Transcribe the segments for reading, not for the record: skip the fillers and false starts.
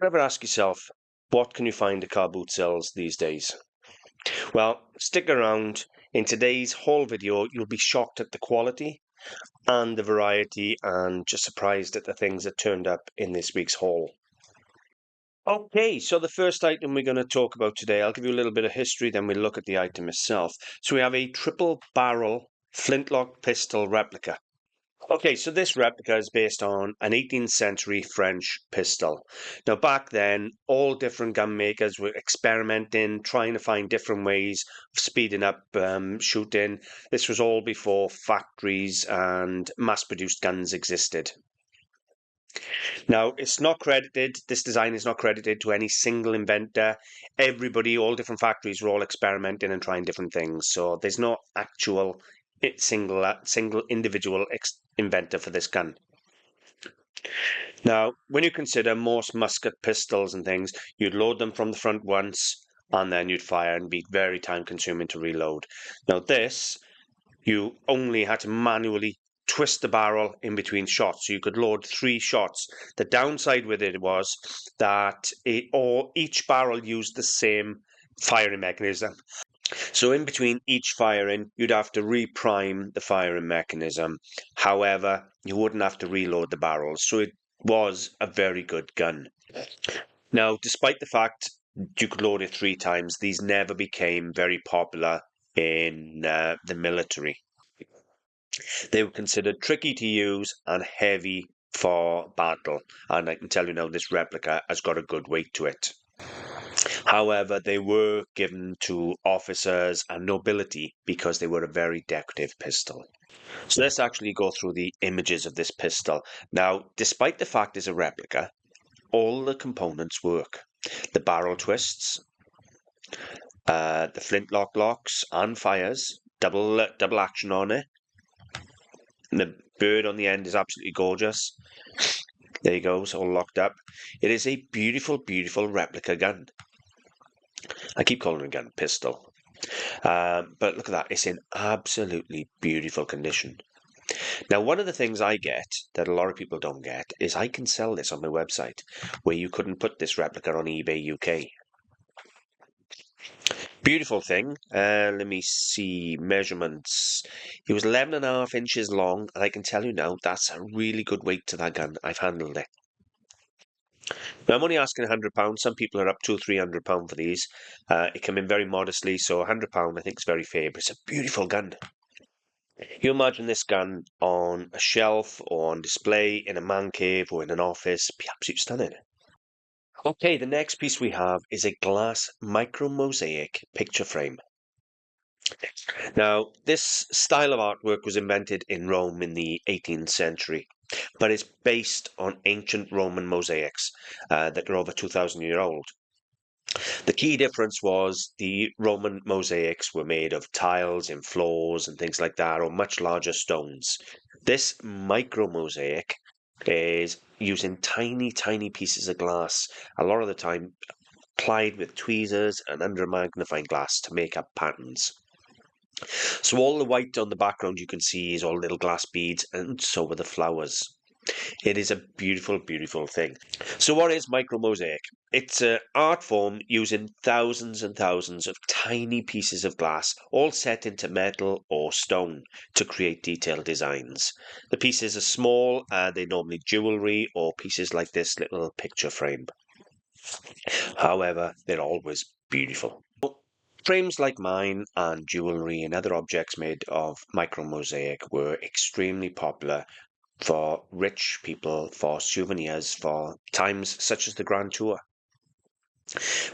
Ever ask yourself, what can you find at car boot sales these days? Well, stick around. In today's haul video, you'll be shocked at the quality and the variety and just surprised at the things that turned up in this week's haul. Okay, so the first item we're going to talk about today, I'll give you a little bit of history, then we'll look at the item itself. So we have a triple barrel flintlock pistol replica. Okay, so this replica is based on an 18th century French pistol. Now, back then, all different gun makers were experimenting, trying to find different ways of speeding up shooting. This was all before factories and mass-produced guns existed. Now, it's not credited, this design is not credited to any single inventor. Everybody, all different factories were all experimenting and trying different things. So there's no actual single individual inventor for this gun. Now, when you consider most musket pistols and things, you'd load them from the front once and then you'd fire and be very time consuming to reload. Now this, you only had to manually twist the barrel in between shots, so you could load 3 shots. The downside with it was that each barrel used the same firing mechanism. So in between each firing, you'd have to reprime the firing mechanism. However, you wouldn't have to reload the barrels, so it was a very good gun. Now, despite the fact you could load it 3 times, these never became very popular in the military. They were considered tricky to use and heavy for battle, and I can tell you now this replica has got a good weight to it. However, they were given to officers and nobility because they were a very decorative pistol. So let's actually go through the images of this pistol. Now, despite the fact it's a replica, all the components work. The barrel twists, the flintlock locks and fires, double action on it. And the bird on the end is absolutely gorgeous. There you go, it's all locked up. It is a beautiful, beautiful replica gun. I keep calling it a gun, pistol. But look at that, it's in absolutely beautiful condition. Now, one of the things I get that a lot of people don't get is I can sell this on my website, where you couldn't put this replica on eBay UK. Beautiful thing. Let me see measurements. It was 11.5 inches long, and I can tell you now that's a really good weight to that gun. I've handled it. Now, I'm only asking £100. Some people are up to £300 for these. It came in very modestly, so £100 I think is very fair, but it's a beautiful gun. You imagine this gun on a shelf or on display in a man cave or in an office, be absolutely stunning. Okay, the next piece we have is a glass micro mosaic picture frame. Now, this style of artwork was invented in Rome in the 18th century, but it's based on ancient Roman mosaics that are over 2,000 years old. The key difference was the Roman mosaics were made of tiles in floors and things like that, or much larger stones. This micro mosaic is using tiny, tiny pieces of glass, a lot of the time applied with tweezers and under a magnifying glass to make up patterns. So all the white on the background you can see is all little glass beads, and so are the flowers. It is a beautiful, beautiful thing. So what is micro mosaic? It's an art form using thousands and thousands of tiny pieces of glass, all set into metal or stone to create detailed designs. The pieces are small, they're normally jewellery or pieces like this little picture frame. However, they're always beautiful. Frames like mine and jewellery and other objects made of micro mosaic were extremely popular for rich people, for souvenirs, for times such as the Grand Tour.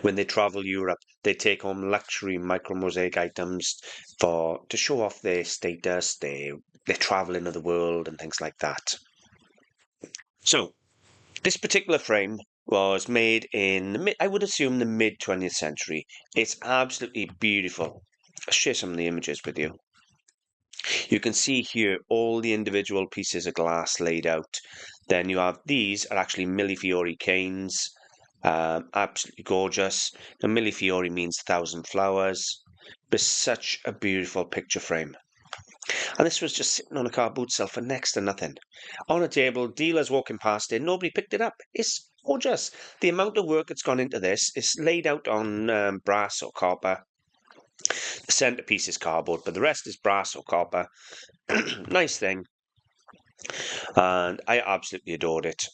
When they travel Europe, they take home luxury micro mosaic items to show off their status, their traveling of the world and things like that. So, this particular frame was made in, I would assume, the mid-20th century. It's absolutely beautiful. I'll share some of the images with you. You can see here all the individual pieces of glass laid out. Then you have these are actually millefiori canes, absolutely gorgeous. Now, millefiori means 1,000 flowers, but such a beautiful picture frame. And this was just sitting on a car boot shelf for next to nothing. On a table, dealers walking past it, nobody picked it up. It's gorgeous. The amount of work that's gone into this is laid out on brass or copper. The centerpiece is cardboard, but the rest is brass or copper. Nice thing. And I absolutely adored it.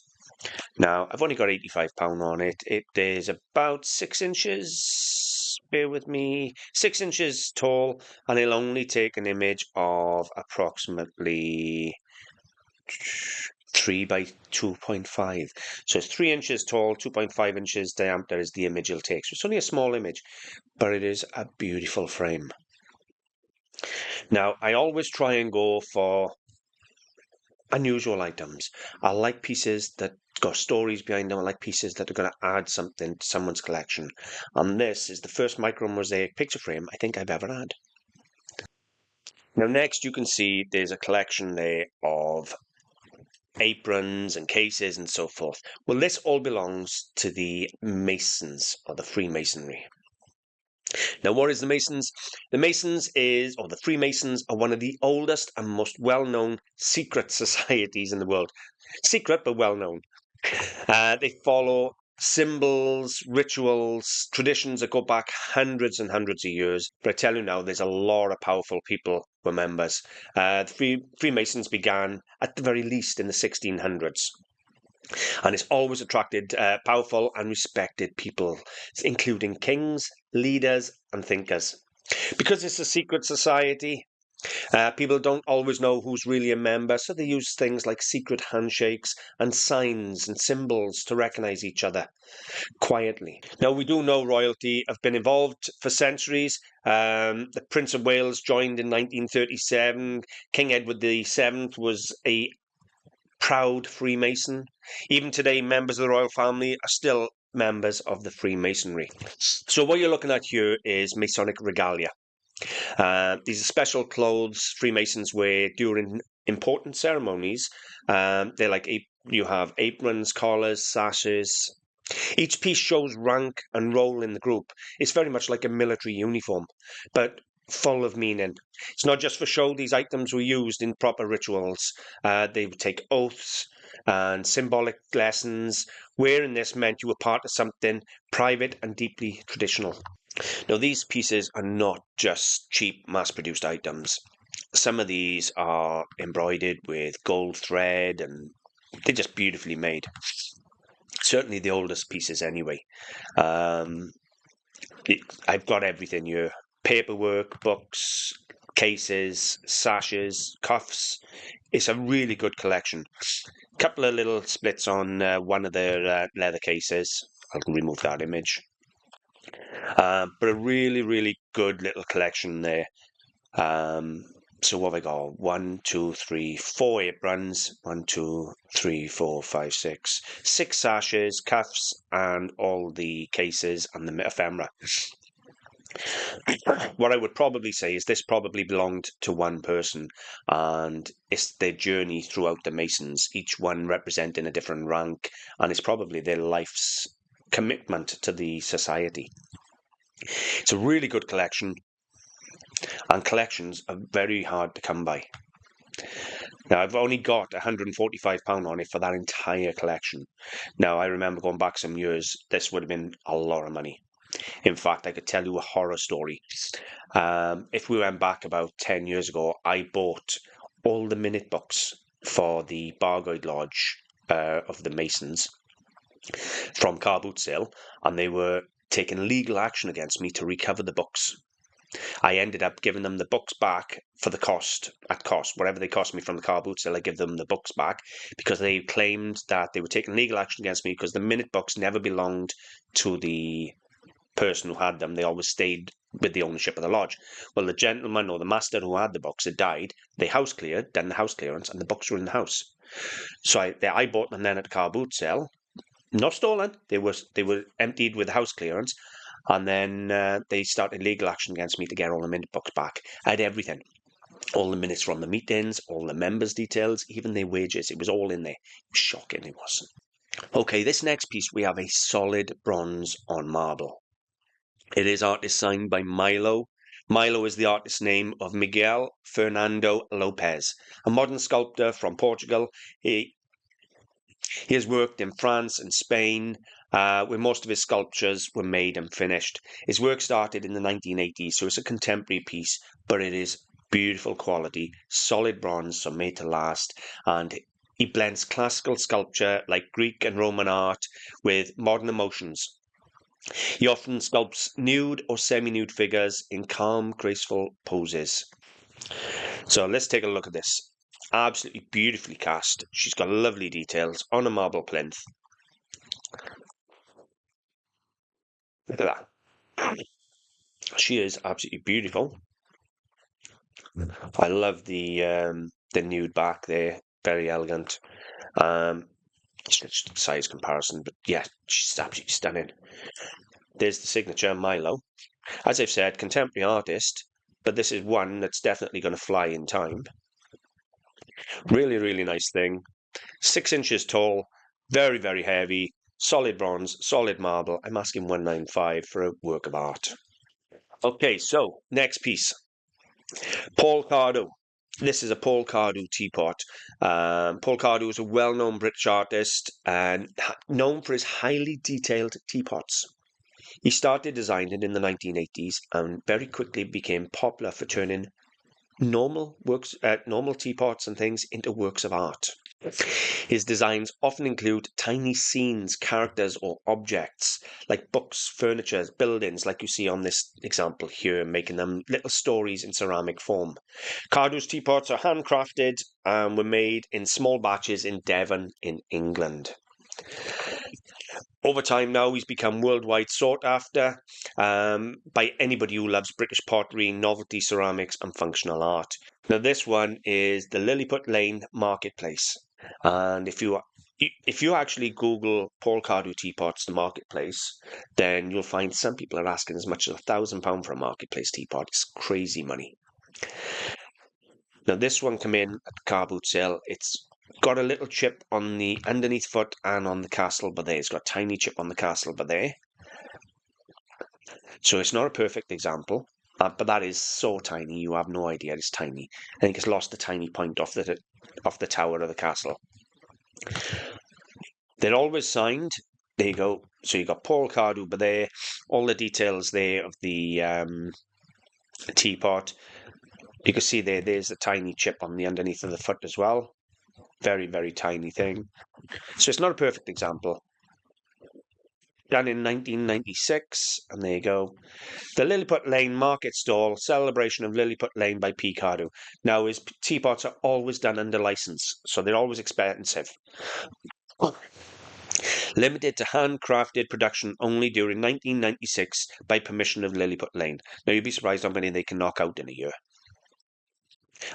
Now, I've only got £85 on it. It is about 6 inches, bear with me, 6 inches tall, and it'll only take an image of approximately 3 by 2.5. So it's 3 inches tall, 2.5 inches diameter is the image it'll take. So it's only a small image, but it is a beautiful frame. Now, I always try and go for unusual items. I like pieces that got stories behind them. I like pieces that are going to add something to someone's collection. And this is the first micro mosaic picture frame I think I've ever had. Now next you can see there's a collection there of aprons and cases and so forth. Well, this all belongs to the Masons or the Freemasonry. Now, what is the Masons? The Masons or the Freemasons are one of the oldest and most well-known secret societies in the world. Secret, but well-known. They follow symbols, rituals, traditions that go back hundreds and hundreds of years. But I tell you now, there's a lot of powerful people who are members. The Freemasons began, at the very least, in the 1600s. And it's always attracted powerful and respected people, including kings, leaders, and thinkers. Because it's a secret society, people don't always know who's really a member, so they use things like secret handshakes and signs and symbols to recognize each other quietly. Now, we do know royalty have been involved for centuries. The Prince of Wales joined in 1937. King Edward VII was a proud Freemason. Even today, members of the royal family are still members of the Freemasonry. So what you're looking at here is Masonic Regalia. These are special clothes Freemasons wear during important ceremonies. They're like, you have aprons, collars, sashes. Each piece shows rank and role in the group. It's very much like a military uniform, but full of meaning. It's not just for show. These items were used in proper rituals. They would take oaths and symbolic lessons. Wearing this meant you were part of something private and deeply traditional. Now, these pieces are not just cheap mass-produced items. Some of these are embroidered with gold thread and they're just beautifully made. Certainly the oldest pieces anyway. I've got everything here. Paperwork, books, cases, sashes, cuffs. It's a really good collection. Couple of little splits on one of their leather cases. I'll remove that image. But a really, really good little collection there. So what have I got? 1, 2, 3, 4 aprons. 1, 2, 3, 4, 5, 6. 6 sashes, cuffs, and all the cases and the ephemera. What I would probably say is this probably belonged to one person, and it's their journey throughout the Masons, each one representing a different rank, and it's probably their life's commitment to the society. It's a really good collection, and collections are very hard to come by. Now, I've only got £145 on it for that entire collection. Now, I remember going back some years, this would have been a lot of money. In fact, I could tell you a horror story. If we went back about 10 years ago, I bought all the minute books for the Bargoed Lodge of the Masons from Cardew Sale, and they were taking legal action against me to recover the books. I ended up giving them the books back for the cost, whatever they cost me from the car boot sale, I give them the books back because they claimed that they were taking legal action against me because the minute books never belonged to the person who had them. They always stayed with the ownership of the lodge. Well, the gentleman or the master who had the books had died. They house cleared, done the house clearance, and the books were in the house. So I bought them then at the car boot sale. Not stolen. They were emptied with house clearance. And then they started legal action against me to get all the minute books back. I had everything. All the minutes from the meetings, all the members' details, even their wages. It was all in there. It was shocking, it was. Okay, this next piece, we have a solid bronze on marble. It is artist signed by Milo. Milo is the artist name of Miguel Fernando Lopez, a modern sculptor from Portugal. He has worked in France and Spain, where most of his sculptures were made and finished. His work started in the 1980s, so it's a contemporary piece, but it is beautiful quality, solid bronze, so made to last, and he blends classical sculpture like Greek and Roman art with modern emotions. He often sculpts nude or semi-nude figures in calm, graceful poses. So let's take a look at this. Absolutely beautifully cast. She's got lovely details on a marble plinth. Look at that. She is absolutely beautiful. I love the nude back there. Very elegant. Just size comparison, but yeah, she's absolutely stunning. There's the signature Milo. As I've said, contemporary artist, but this is one that's definitely going to fly in time. Really, really nice thing. 6 inches tall, very, very heavy, solid bronze, solid marble. I'm asking 195 for a work of art. Okay, so next piece. Paul Cardew. This is a Paul Cardew teapot. Paul Cardew is a well-known British artist and known for his highly detailed teapots. He started designing in the 1980s and very quickly became popular for turning normal teapots and things into works of art. His designs often include tiny scenes, characters, or objects, like books, furniture, buildings, like you see on this example here, making them little stories in ceramic form. Cardew's teapots are handcrafted and were made in small batches in Devon, in England. Over time now, he's become worldwide sought after by anybody who loves British pottery, novelty ceramics, and functional art. Now, this one is the Lilliput Lane Marketplace. And if you actually Google Paul Cardew teapots, the marketplace, then you'll find some people are asking as much as £1,000 for a marketplace teapot. It's crazy money. Now, this one come in at the car boot sale. It's got a little chip on the underneath foot and on the castle bar there. It's got a tiny chip on the castle bar there. So it's not a perfect example, but that is so tiny you have no idea it's tiny. I think it's lost a tiny point off the tower of the castle. They're always signed. There you go. So you got Paul Cardew bar there. All the details there of the teapot. You can see there's a tiny chip on the underneath of the foot as well. Very, very tiny thing. So it's not a perfect example. Done in 1996, and there you go. The Lilliput Lane Market Stall, celebration of Lilliput Lane by P. Cardew. Now, his teapots are always done under license, so they're always expensive. Limited to handcrafted production only during 1996 by permission of Lilliput Lane. Now, you'd be surprised how many they can knock out in a year.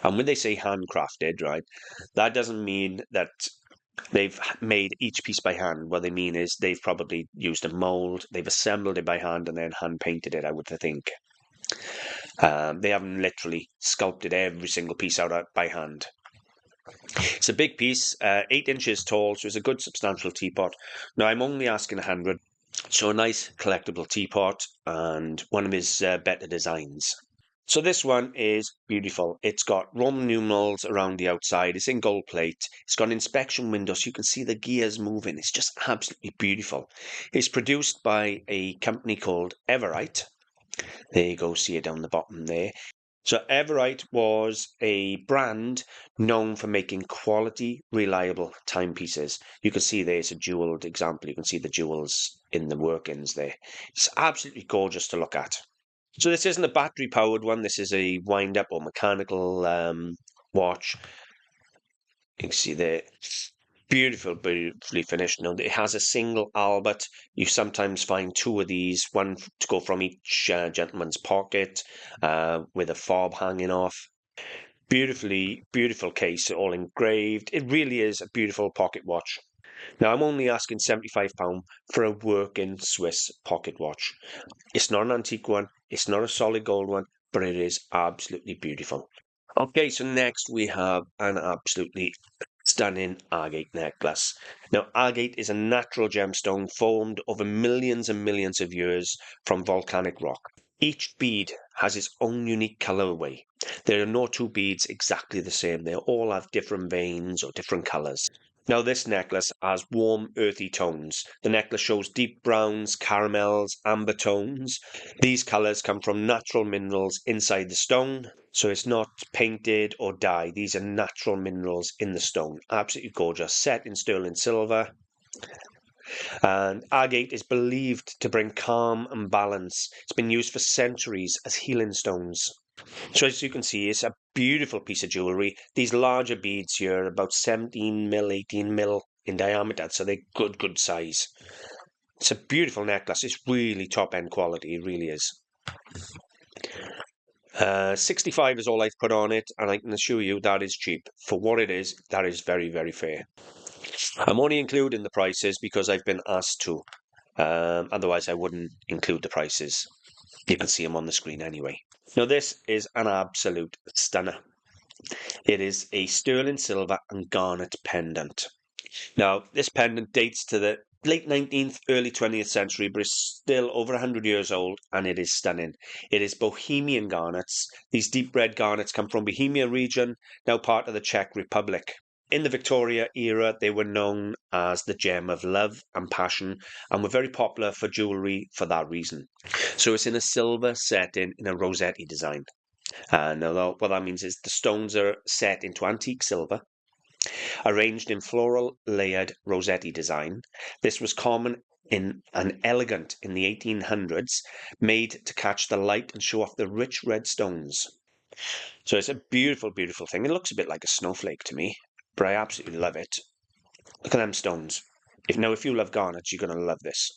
And when they say handcrafted, right, that doesn't mean that they've made each piece by hand. What they mean is they've probably used a mold, they've assembled it by hand, and then hand painted it, I would think. They haven't literally sculpted every single piece out by hand. It's a big piece, 8 inches tall, so it's a good substantial teapot. Now, I'm only asking 100, so a nice collectible teapot and one of his better designs. So this one is beautiful. It's got Roman numerals around the outside. It's in gold plate. It's got an inspection window so you can see the gears moving. It's just absolutely beautiful. It's produced by a company called Everite. There you go, see it down the bottom there. So Everite was a brand known for making quality, reliable timepieces. You can see there's a jeweled example. You can see the jewels in the workings there. It's absolutely gorgeous to look at. So this isn't a battery-powered one. This is a wind-up or mechanical watch. You can see there, beautifully finished. Now, it has a single Albert. You sometimes find 2 of these, one to go from each gentleman's pocket with a fob hanging off. Beautiful case, all engraved. It really is a beautiful pocket watch. Now, I'm only asking £75 for a working Swiss pocket watch. It's not an antique one, it's not a solid gold one, but it is absolutely beautiful. Okay, so next we have an absolutely stunning agate necklace. Now, agate is a natural gemstone formed over millions and millions of years from volcanic rock. Each bead has its own unique colorway. There are no 2 beads exactly the same. They all have different veins or different colors. Now this necklace has warm, earthy tones. The necklace shows deep browns, caramels, amber tones. These colours come from natural minerals inside the stone, so it's not painted or dyed. These are natural minerals in the stone. Absolutely gorgeous, set in sterling silver. And agate is believed to bring calm and balance. It's been used for centuries as healing stones. So as you can see, it's a beautiful piece of jewellery. These larger beads here are about 17 mil, 18 mil in diameter, so they're good size. It's a beautiful necklace. It's really top-end quality, it really is. 65 is all I've put on it, and I can assure you that is cheap. For what it is, that is very fair. I'm only including the prices because I've been asked to. Otherwise, I wouldn't include the prices. You can see them on the screen anyway. Now, this is an absolute stunner. It is a sterling silver and garnet pendant. Now, this pendant dates to the late 19th, early 20th century, but it's still over 100 years old, and it is stunning. It is Bohemian garnets. These deep red garnets come from Bohemian region, now part of the Czech Republic. In the Victoria era, they were known as the gem of love and passion, and were very popular for jewellery for that reason. So it's in a silver setting in a Rossetti design. Now, what that means is the stones are set into antique silver, arranged in floral layered Rossetti design. This was common in and elegant in the 1800s, made to catch the light and show off the rich red stones. So it's a beautiful thing. It looks a bit like a snowflake to me, but I absolutely love it. Look at them stones. If you love garnets, you're going to love this.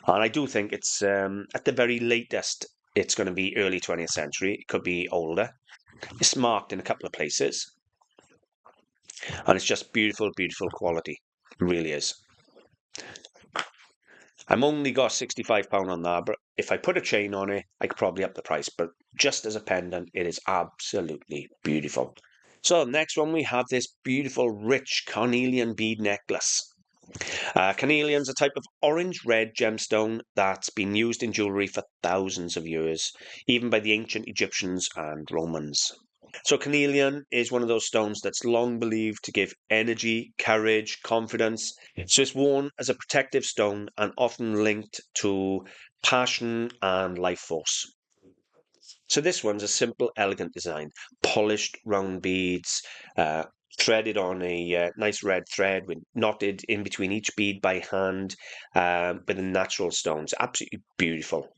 And I do think it's, at the very latest, it's going to be early 20th century. It could be older. It's marked in a couple of places. And it's just beautiful quality. It really is. I'm only got £65 on that, but if I put a chain on it, I could probably up the price. But just as a pendant, it is absolutely beautiful. So next one, we have this beautiful, rich carnelian bead necklace. Carnelian's a type of orange-red gemstone that's been used in jewellery for thousands of years, even by the ancient Egyptians and Romans. So carnelian is one of those stones that's long believed to give energy, courage, confidence. So it's worn as a protective stone and often linked to passion and life force. So this one's a simple, elegant design, polished round beads, threaded on a nice red thread, with knotted in between each bead by hand, with the natural stones. Absolutely beautiful.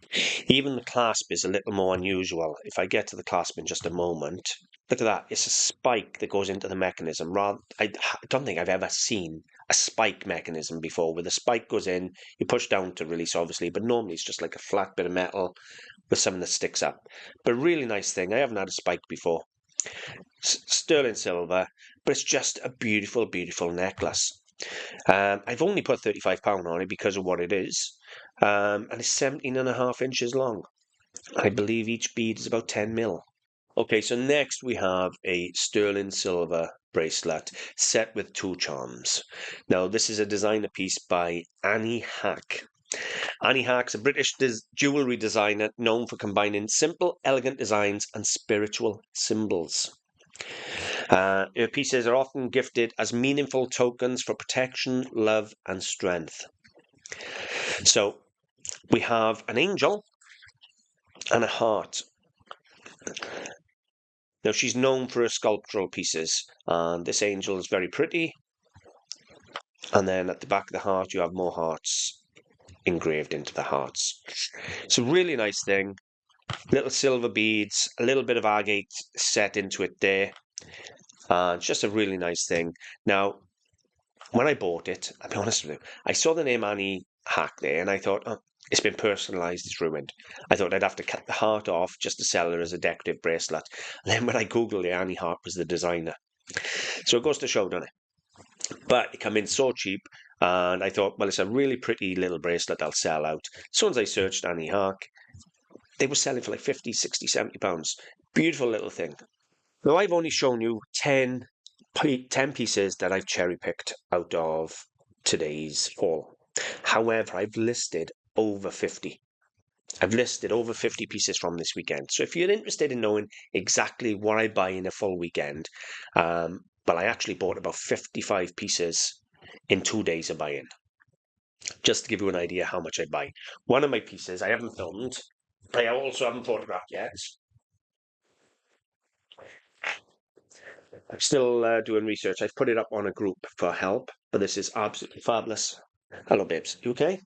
Even the clasp is a little more unusual. If I get to the clasp in just a moment, look at that. It's a spike that goes into the mechanism. I don't think I've ever seen a spike mechanism before, where the spike goes in, you push down to release, obviously, but normally it's just like a flat bit of metal with something that sticks up. But a really nice thing. I haven't had a spike before. Sterling silver, but it's just a beautiful necklace. I've only put £35 on it because of what it is, and it's 17.5 inches long. I believe each bead is about 10 mil. Okay, so next we have a sterling silver bracelet set with 2 charms. Now, this is a designer piece by Annie Haak. Annie Haak's a British jewellery designer known for combining simple, elegant designs and spiritual symbols. Her pieces are often gifted as meaningful tokens for protection, love, and strength. So we have an angel and a heart. Now, she's known for her sculptural pieces, and this angel is very pretty. And then at the back of the heart, you have more hearts engraved into the hearts. It's a really nice thing. Little silver beads, a little bit of agate set into it there. It's just a really nice thing. Now, when I bought it, I'll be honest with you, I saw the name Annie Haak there, and I thought, oh, it's been personalised, it's ruined. I thought I'd have to cut the heart off just to sell her as a decorative bracelet. And then when I googled it, Annie Haak was the designer. So it goes to show, doesn't it? But it came in so cheap, and I thought, well, it's a really pretty little bracelet I'll sell out. As soon as I searched Annie Haak, they were selling for like 50, 60, 70 pounds. Beautiful little thing. Now, I've only shown you 10 pieces that I've cherry-picked out of today's haul. However, I've listed over 50. I've listed over 50 pieces from this weekend. So if you're interested in knowing exactly what I buy in a full weekend, Well, I actually bought about 55 pieces in 2 days of buying, just to give you an idea how much I buy. One of my pieces I haven't filmed, I also haven't photographed yet. I'm still doing research. I've put it up on a group for help, but this is absolutely fabulous. Hello, babes. You okay?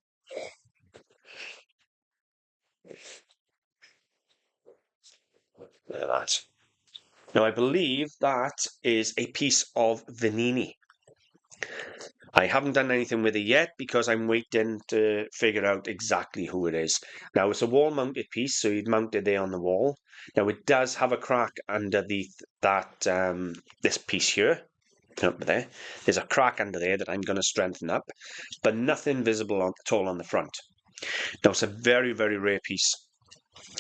Look at that. Now, I believe that is a piece of Venini. I haven't done anything with it yet because I'm waiting to figure out exactly who it is. Now, it's a wall-mounted piece, so you'd mount it there on the wall. Now, it does have a crack underneath this piece here. Up there. There's a crack under there that I'm going to strengthen up, but nothing visible at all on the front. Now, it's a very, very rare piece.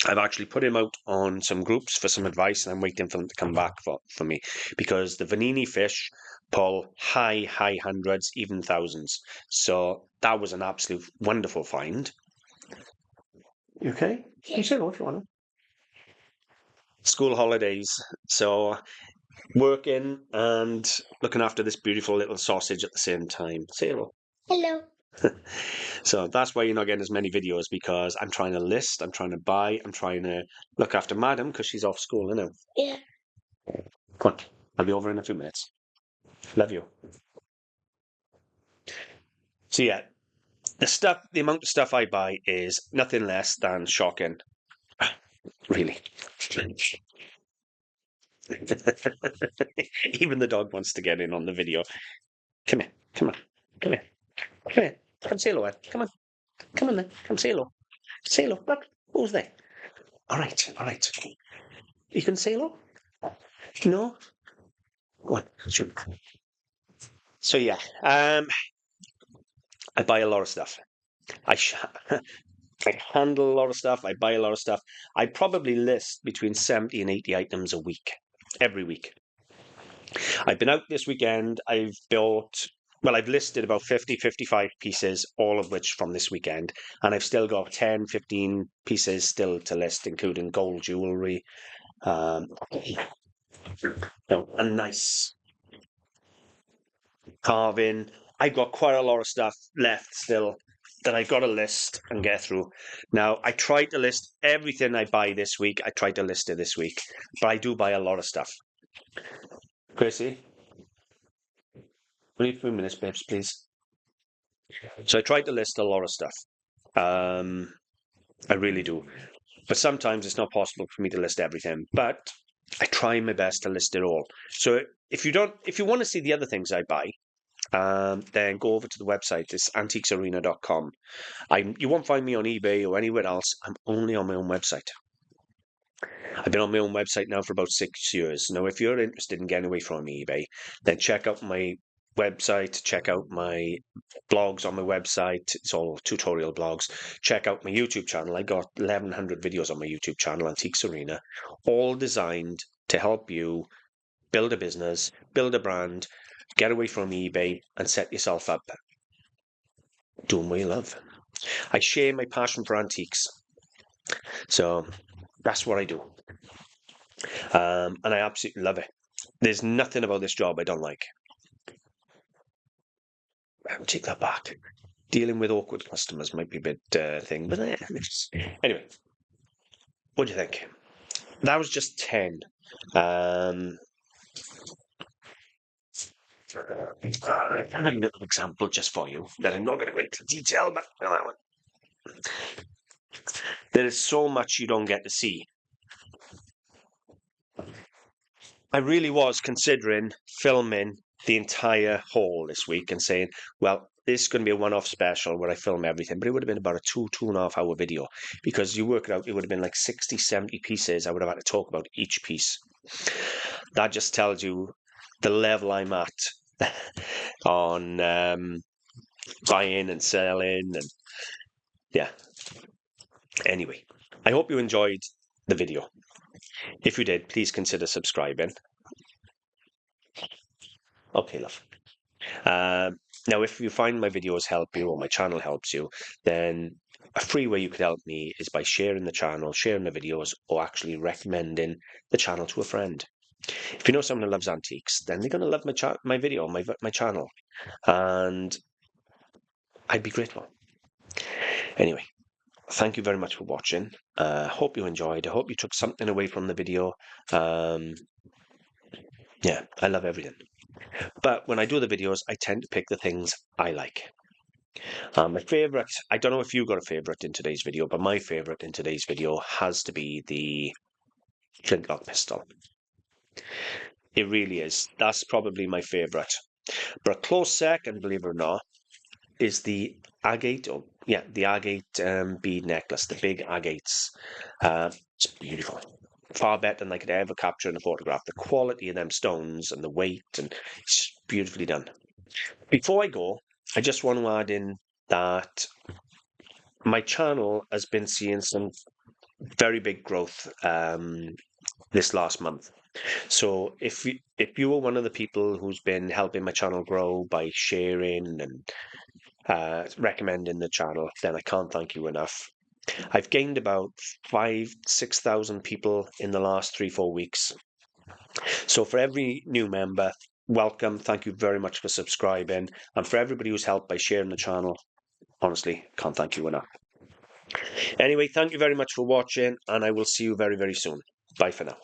I've actually put him out on some groups for some advice, and I'm waiting for them to come back for me, because the Venini fish pull high hundreds, even thousands. So that was an absolute wonderful find. You okay? You say what you want. School holidays, so working and looking after this beautiful little sausage at the same time. Say hello. Hello. So that's why you're not getting as many videos, because I'm trying to list, I'm trying to buy, I'm trying to look after Madam because she's off school, you know. Yeah. Come on, I'll be over in a few minutes. Love you. So yeah, the amount of stuff I buy is nothing less than shocking. Really. Even the dog wants to get in on the video. Come here, come on, come here, come here. Come say hello, Ed. Come on. Come on then. Come say hello. Say hello. Look, who's there? All right, all right. You can say hello? No? Go on. Shoot. So yeah, I buy a lot of stuff. I I handle a lot of stuff. I buy a lot of stuff. I probably list between 70 and 80 items a week, every week. I've been out this weekend. I've listed about 50, 55 pieces, all of which from this weekend. And I've still got 10, 15 pieces still to list, including gold jewellery. A nice carving. I've got quite a lot of stuff left still that I've got to list and get through. Now, I tried to list everything I buy this week. I tried to list it this week, but I do buy a lot of stuff. Chrissy, only a few minutes, babes, please. So I tried to list a lot of stuff. I really do. But sometimes it's not possible for me to list everything, but I try my best to list it all. So if you want to see the other things I buy, then go over to the website. It's antiquesarena.com. You won't find me on eBay or anywhere else. I'm only on my own website. I've been on my own website now for about 6 years. Now, if you're interested in getting away from eBay, then check out my website, check out my blogs on my website. It's all tutorial blogs. Check out my YouTube channel. I got 1,100 videos on my YouTube channel, Antiques Arena, all designed to help you build a business, build a brand, get away from eBay, and set yourself up doing what you love. I share my passion for antiques. So that's what I do. And I absolutely love it. There's nothing about this job I don't like. I'll take that back. Dealing with awkward customers might be a bit thing, but anyway, what do you think? That was just 10. I have a little example just for you that I'm not going to go into detail, but that one. There is so much you don't get to see. I really was considering filming the entire haul this week and saying, well, this is going to be a one-off special where I film everything, but it would have been about a 2.5 hour video, because you work it out, it would have been like 60, 70 pieces. I would have had to talk about each piece. That just tells you the level I'm at on buying and selling, and yeah. Anyway, I hope you enjoyed the video. If you did, please consider subscribing. Okay, love. Now, if you find my videos help you or my channel helps you, then a free way you could help me is by sharing the channel, sharing the videos, or actually recommending the channel to a friend. If you know someone who loves antiques, then they're going to love my video, my channel, and I'd be grateful. Anyway, thank you very much for watching. Hope you enjoyed. I hope you took something away from the video. Yeah, I love everything. But when I do the videos, I tend to pick the things I like. My favourite, I don't know if you got a favourite in today's video, but my favourite in today's video has to be the Flintlock pistol. It really is. That's probably my favourite. But a close second, believe it or not, is the Agate, the Agate bead necklace, the big Agates. It's beautiful. Far better than I could ever capture in a photograph. The quality of them stones and the weight, and it's just beautifully done. Before I go, I just want to add in that my channel has been seeing some very big growth this last month. So if you were one of the people who's been helping my channel grow by sharing and recommending the channel, then I can't thank you enough. I've gained about 6,000 people in the last 3-4 weeks. So for every new member, welcome. Thank you very much for subscribing. And for everybody who's helped by sharing the channel, honestly, can't thank you enough. Anyway, thank you very much for watching, and I will see you very, very soon. Bye for now.